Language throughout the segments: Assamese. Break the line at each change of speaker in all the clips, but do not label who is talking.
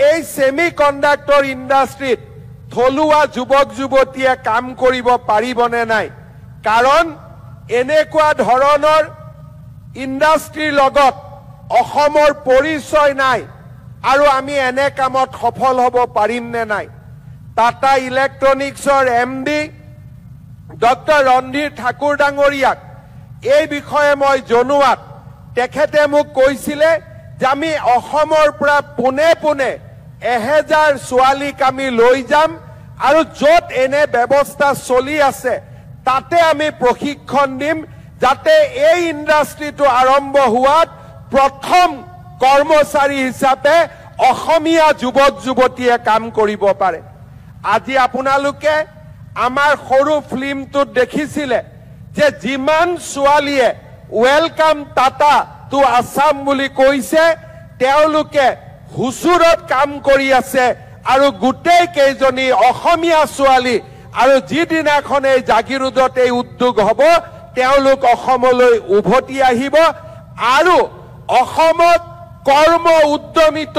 এই সেমি কন্ডাক্টৰ ইণ্ডাষ্ট্ৰীত থলুৱা যুৱক যুৱতীয়ে কাম কৰিব পাৰিবনে নাই কাৰণ এনেকুৱা ধৰণৰ ইণ্ডাষ্ট্ৰীৰ লগত অসমৰ পৰিচয় নাই আৰু আমি এনে কামত সফল হ'ব পাৰিম নে নাই টাটা ইলেক্ট্ৰনিক্সৰ এমডি ডক্টৰ ৰন্ধীৰ ঠাকুৰ ডাঙৰীয়াক এই বিষয়ে মই জনোৱাত তেখেতে মোক কৈছিলে যে আমি অসমৰ পৰা পুনে পুনে 1000 ছোৱালীক আমি লৈ যাম আৰু য'ত এনে ব্যৱস্থা চলি আছে তাতে আমি প্ৰশিক্ষণ দিম যাতে এই ইণ্ডাষ্ট্ৰীটো আৰম্ভ হোৱাত প্ৰথম কৰ্মচাৰী হিচাপে অসমীয়া যুৱক যুৱতীয়ে কাম কৰিব পাৰে আজি আপোনালোকে আমাৰ সৰু ফিল্মটোত দেখিছিলে যে যিমান ছোৱালীয়ে ওয়েলকাম টাটা টু আসাম বুলি কৈছে তেওঁলোকে হুচুৰত কাম কৰি আছে আৰু গোটেই কেইজনী অসমীয়া ছোৱালী আৰু যিদিনাখন এই জাগিৰোডত এই উদ্যোগ হ'ব তেওঁলোক অসমলৈ উভতি আহিব আৰু অসমত কৰ্ম উদ্যমিত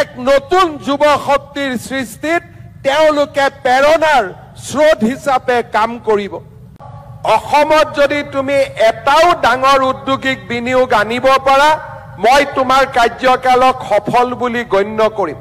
এক নতুন যুৱ শক্তিৰ সৃষ্টিত তেওঁলোকে প্ৰেৰণাৰ স্ৰোত হিচাপে কাম কৰিব অসমত যদি তুমি এটাও ডাঙৰ উদ্যোগিক বিনিয়োগ আনিব পাৰা মই তোমাৰ কাৰ্যকালক সফল বুলি গণ্য কৰিম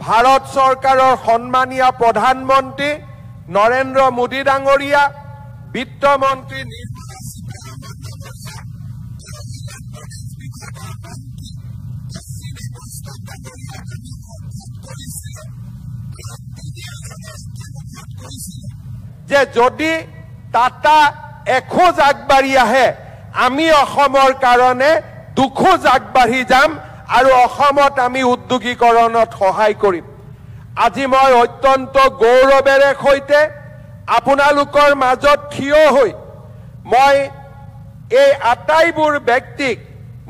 ভাৰত চৰকাৰৰ সন্মানীয় প্ৰধানমন্ত্ৰী নৰেন্দ্ৰ মোদী ডাঙৰীয়া বিত্তমন্ত্ৰী যে যদি টাটা এখোজ আগবাঢ়ি আহে আমি অসমৰ কাৰণে দুখোজ আগবাঢ়ি যাম আৰু অসমত আমি উদ্যোগীকৰণত সহায় কৰিম আজি মই অত্যন্ত গৌৰৱেৰে সৈতে আপোনালোকৰ মাজত থিয় হৈ মই এই আটাইবোৰ ব্যক্তিক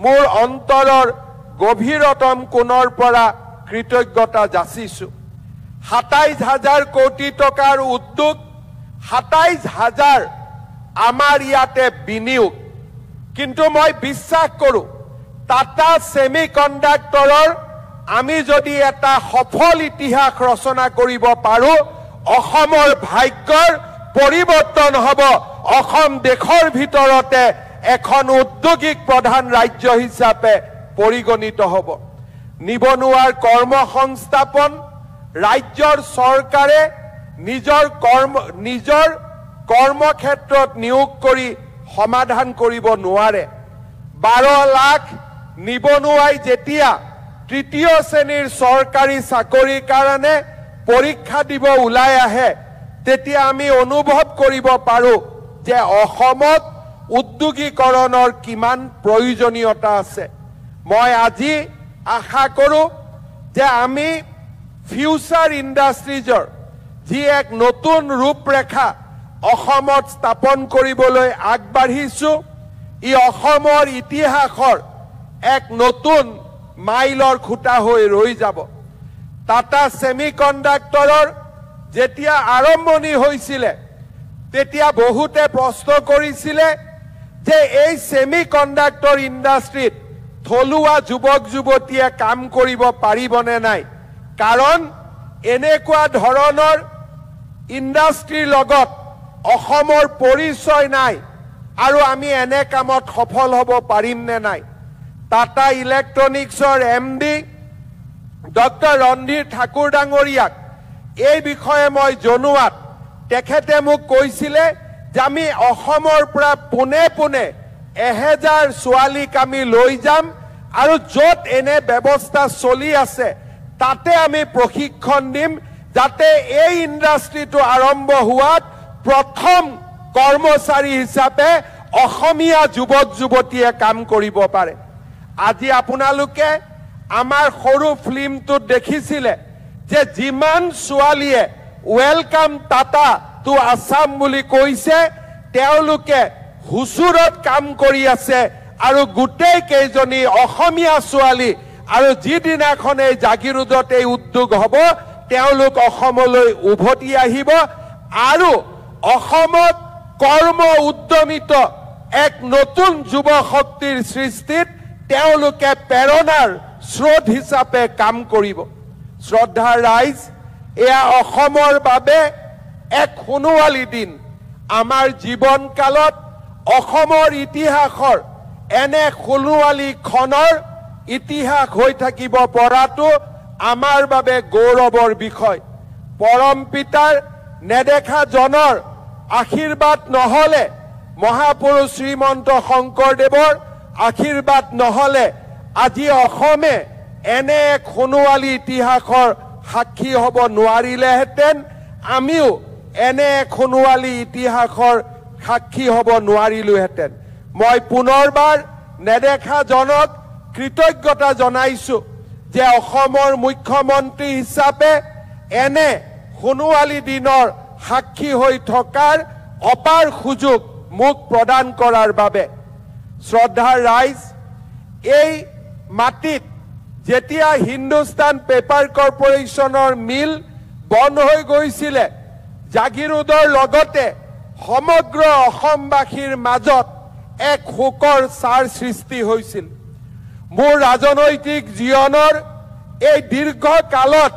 মোৰ অন্তৰৰ গভীৰতম কোণৰ পৰা কৃতজ্ঞতা যাচিছো ২৭,০০০ কোটি টকাৰ উদ্যোগ ২৭,০০০ আমাৰ ইয়াতে বিনিয়োগ কিন্তু মই বিশ্বাস কৰোঁ টাটা সেমিকন্ডাক্টৰৰ আমি যদি এটা সফল ইতিহাস ৰচনা কৰিব পাৰোঁ অসমৰ ভাগ্যৰ পৰিৱৰ্তন হ'ব অসম দেশৰ ভিতৰতে এখন উদ্যোগিক প্ৰধান ৰাজ্য হিচাপে পৰিগণিত হ'ব নিবনুৱাৰ কৰ্মসংস্থাপন ৰাজ্যৰ চৰকাৰে নিজৰ কৰ্মক্ষেত্ৰত নিয়োগ কৰি সমাধান কৰিব নোৱাৰে 12 লাখ নিবনুৱাই যেতিয়া তৃতীয় শ্ৰেণীৰ চৰকাৰী চাকৰিৰ কাৰণে পৰীক্ষা দিব ওলাই আহে তেতিয়া আমি অনুভৱ কৰিব পাৰোঁ যে অসমত উদ্যোগীকৰণৰ কিমান প্ৰয়োজনীয়তা আছে মই আজি আশা কৰোঁ যে আমি ফিউচাৰ ইণ্ডাষ্ট্ৰিজৰ যি এক নতুন ৰূপৰেখা অসমত স্থাপন কৰিবলৈ আগবাঢ়িছোঁ ই অসমৰ ইতিহাসৰ এক নতুন মাইলৰ খুঁটা হৈ ৰৈ যাব টাটা সেমিকন্ডাক্টৰৰ যেতিয়া আৰম্ভণি হৈছিলে তেতিয়া বহুতে প্ৰশ্ন কৰিছিলে যে এই সেমিকন্ডাক্টৰ ইণ্ডাষ্ট্ৰিত থলুৱা যুৱক যুৱতীয়ে কাম কৰিব পাৰিবনে নাই কাৰণ এনেকুৱা ধৰণৰ ইণ্ডাষ্ট্ৰিৰ লগত অসমৰ পৰিচয় নাই আৰু আমি এনে কামত সফল হ'ব পাৰিম নে নাই টাটা ইলেক্ট্ৰনিক্সৰ এমডি ডক্টৰ ৰন্ধীৰ ঠাকুৰ ডাঙৰীয়াক এই বিষয়ে মই জনোৱাত তেখেতে মোক কৈছিলে যে আমি অসমৰ পৰা পোনে পোনে 1000 ছোৱালীক আমি লৈ যাম আৰু য'ত এনে ব্যৱস্থা চলি আছে তাতে আমি প্ৰশিক্ষণ দিম যাতে এই ইণ্ডাষ্ট্ৰিটো আৰম্ভ হোৱাত প্ৰথম কৰ্মচাৰী হিচাপে অসমীয়া যুৱক যুৱতীয়ে কাম কৰিব পাৰে আজি আপোনালোকে আমাৰ সৰু ফিল্মটোত দেখিছিলে যে যিমান ছোৱালীয়ে ওয়েলকাম টাটা টু আসাম বুলি কৈছে তেওঁলোকে হুচুৰত কাম কৰি আছে আৰু গোটেই কেইজনী অসমীয়া ছোৱালী আৰু যিদিনাখন এই জাগিৰোডত এই উদ্যোগ হ'ব তেওঁলোক অসমলৈ উভতি আহিব আৰু অসমত কৰ্ম উদ্যমিত এক নতুন যুৱ শক্তিৰ সৃষ্টিত তেওঁলোকে প্ৰেৰণাৰ স্ৰোত হিচাপে কাম কৰিব শ্ৰদ্ধাৰ ৰাইজ এয়া অসমৰ বাবে এক সোণোৱালী দিন আমাৰ জীৱনকালত অসমৰ ইতিহাসৰ এনে সোণোৱালী ক্ষণৰ ইতিহাস হৈ থাকিব পৰাটো আমাৰ বাবে গৌৰৱৰ বিষয় পৰম পিতাৰ নেদেখা জনৰ আশীৰ্বাদ নহলে মহাপুৰুষ শ্ৰীমন্ত শংকৰদেৱৰ আশীৰ্বাদ নহলে আজি অসমে এনে এক সোণোৱালী ইতিহাসৰ সাক্ষী হ'ব নোৱাৰিলেহেঁতেন আমিও এনে এক সোণোৱালী ইতিহাসৰ সাক্ষী হ'ব নোৱাৰিলোহেঁতেন মই পুনৰবাৰ নেদেখা জনক কৃতজ্ঞতা জনাইছোঁ যে অসমৰ মুখ্যমন্ত্ৰী হিচাপে এনে সোণোৱালী দিনৰ সাক্ষী হৈ থকাৰ অপাৰ সুযোগ মোক প্ৰদান কৰাৰ বাবে শ্ৰদ্ধাৰ ৰাইজ এই মাটিত যেতিয়া হিন্দুস্তান পেপাৰ কৰ্পোৰেশ্যনৰ মিল বন্ধ হৈ গৈছিলে জাগিৰোডৰ লগতে সমগ্ৰ অসমবাসীৰ মাজত এক শোকৰ ছাৰ সৃষ্টি হৈছিল মোৰ ৰাজনৈতিক জীৱনৰ এই দীৰ্ঘ কালত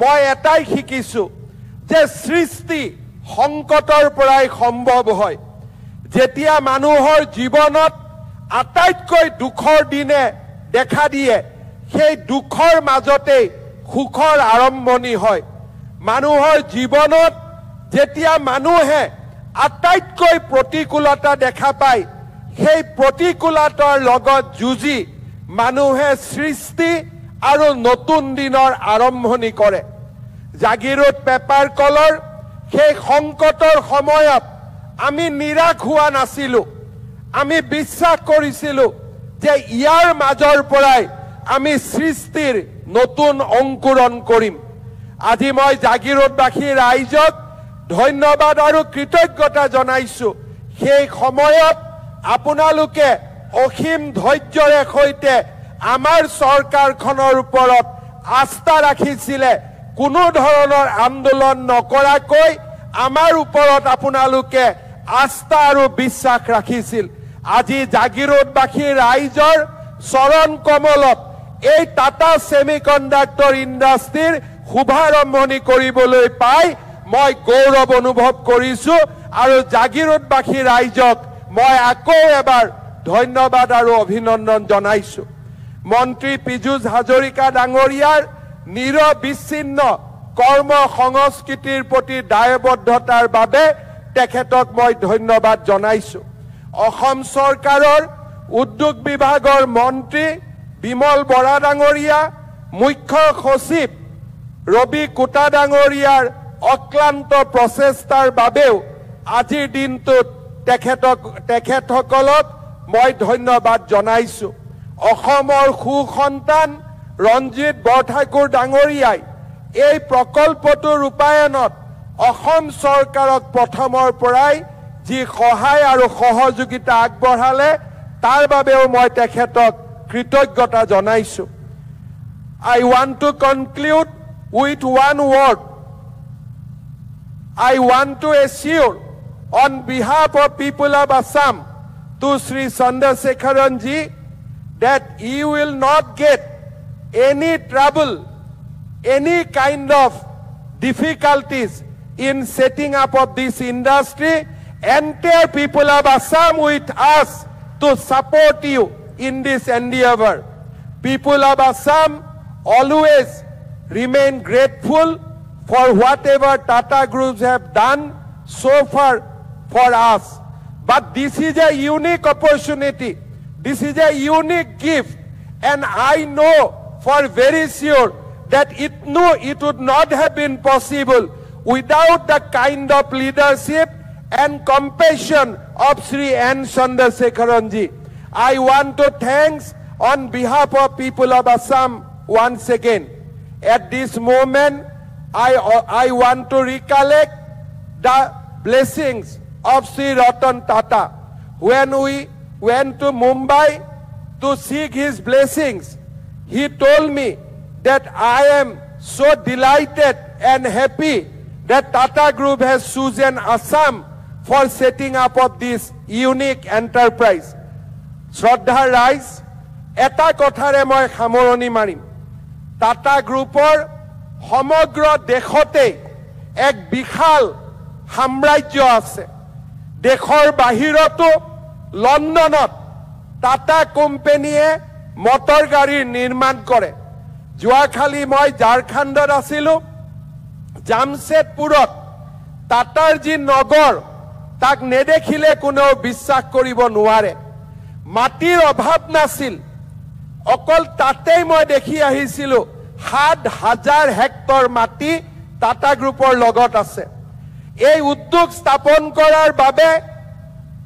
মই এটাই শিকিছোঁ যে সৃষ্টি সংকটৰ পৰাই সম্ভৱ হয় যেতিয়া মানুহৰ জীৱনত আটাইতকৈ দুখৰ দিনে দেখা দিয়ে সেই দুখৰ মাজতেই সুখৰ আৰম্ভণি হয় মানুহৰ জীৱনত যেতিয়া মানুহে আটাইতকৈ প্ৰতিকূলতা দেখা পায় সেই প্ৰতিকূলতাৰ লগত যুঁজি মানুহে সৃষ্টি আৰু নতুন দিনৰ আৰম্ভণি কৰে জাগিৰোড পেপাৰ কলৰ সেই সংকটৰ সময়ত আমি নিৰাশ হোৱা নাছিলোঁ আমি বিশ্বাস কৰিছিলোঁ যে ইয়াৰ মাজৰ পৰাই আমি সৃষ্টিৰ নতুন অংকুৰণ কৰিম আজি মই জাগিৰোডবাসী ৰাইজক ধন্যবাদ আৰু কৃতজ্ঞতা জনাইছোঁ সেই সময়ত আপোনালোকে অসীম ধৈৰ্যৰে সৈতে আমাৰ চৰকাৰখনৰ ওপৰত আস্থা ৰাখিছিলে কোনো ধৰণৰ আন্দোলন নকৰাকৈ আমাৰ ওপৰত আপোনালোকে আস্থা আৰু বিশ্বাস ৰাখিছিল আজি জাগিৰোডবাসী ৰাইজৰ চৰণ কমলত এই টাটা সেমিকন্ডাক্টৰ ইণ্ডাষ্ট্ৰীৰ শুভাৰম্ভণি কৰিবলৈ পাই মই গৌৰৱ অনুভৱ কৰিছো আৰু জাগিৰোডবাসী ৰাইজক মই আকৌ এবাৰ ধন্যবাদ আৰু অভিনন্দন জনাইছো। মন্ত্ৰী পীযুষ হাজৰিকা ডাঙৰীয়াৰ নিৰবিচ্ছিন্ন কৰ্ম সংস্কৃতিৰ প্ৰতি দায়বদ্ধতাৰ বাবে তেখেতক মই ধন্যবাদ জনাইছো। অসম চৰকাৰৰ উদ্যোগ বিভাগৰ মন্ত্ৰী বিমল বৰা ডাঙৰীয়া, মুখ্য সচিব ৰবি কোটা ডাঙৰীয়াৰ অক্লান্ত প্ৰচেষ্টাৰ বাবেও আজিৰ দিনটোত তেখেতসকলক মই ধন্যবাদ জনাইছো। অসমৰ সুসন্তান ৰঞ্জিত বৰঠাকুৰ ডাঙৰীয়াই এই প্ৰকল্পটোৰ ৰূপায়ণত অসম চৰকাৰক প্ৰথমৰ পৰাই যি সহায় আৰু সহযোগিতা আগবঢ়ালে তাৰ বাবেও মই তেখেতক কৃতজ্ঞতা জনাইছো। I want to conclude with one word. I want to assure on behalf of people of Assam to Sri Chandrasekharan ji that he will not get any trouble, any kind of difficulties in setting up of this industry. Entire people of Assam with us to support you in this endeavor. People of Assam always remain grateful for whatever Tata groups have done so far for us. But this is a unique opportunity. This is a unique gift. And I know for very sure that it would not have been possible without the kind of leadership and compassion of Sri N. Chandrasekharan ji. I want to thank on behalf of people of Assam once again. At this moment, I want to recollect the blessings of Sri Ratan Tata. When we went to Mumbai to seek his blessings, he told me that I am so delighted and happy that Tata Group has chosen Assam for setting up of this unique enterprise. Shraddha Rais, eta kothare moi khamoroni marim. Tata Groupor সমগ্ৰ দেশতে এক বিশাল সাম্ৰাজ্য আছে। দেশৰ বাহিৰতো লণ্ডনত টাটা কোম্পানীয়ে মটৰ গাড়ী নিৰ্মাণ কৰে। যোৱাকালি মই ঝাৰখণ্ডত আছিলো, জামশেদপুৰত টাটাৰ যি নগৰ তাক নেদেখিলে কোনেও বিশ্বাস কৰিব নোৱাৰে। মাটিৰ অভাৱ নাছিল, অকল তাতেই মই দেখি আহিছিলো ৭,০০০ হেক্টৰ মাটি টাটা গ্ৰুপৰ লগত আছে। এই উদ্যোগ স্থাপন কৰাৰ বাবে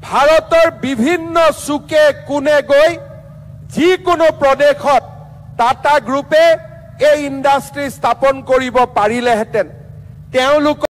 ভাৰতৰ বিভিন্ন চুকে কোণে গৈ যিকোনো প্ৰদেশত টাটা গ্ৰুপে এই ইণ্ডাষ্ট্ৰী স্থাপন কৰিব পাৰিলেহেঁতেন। তেওঁলোক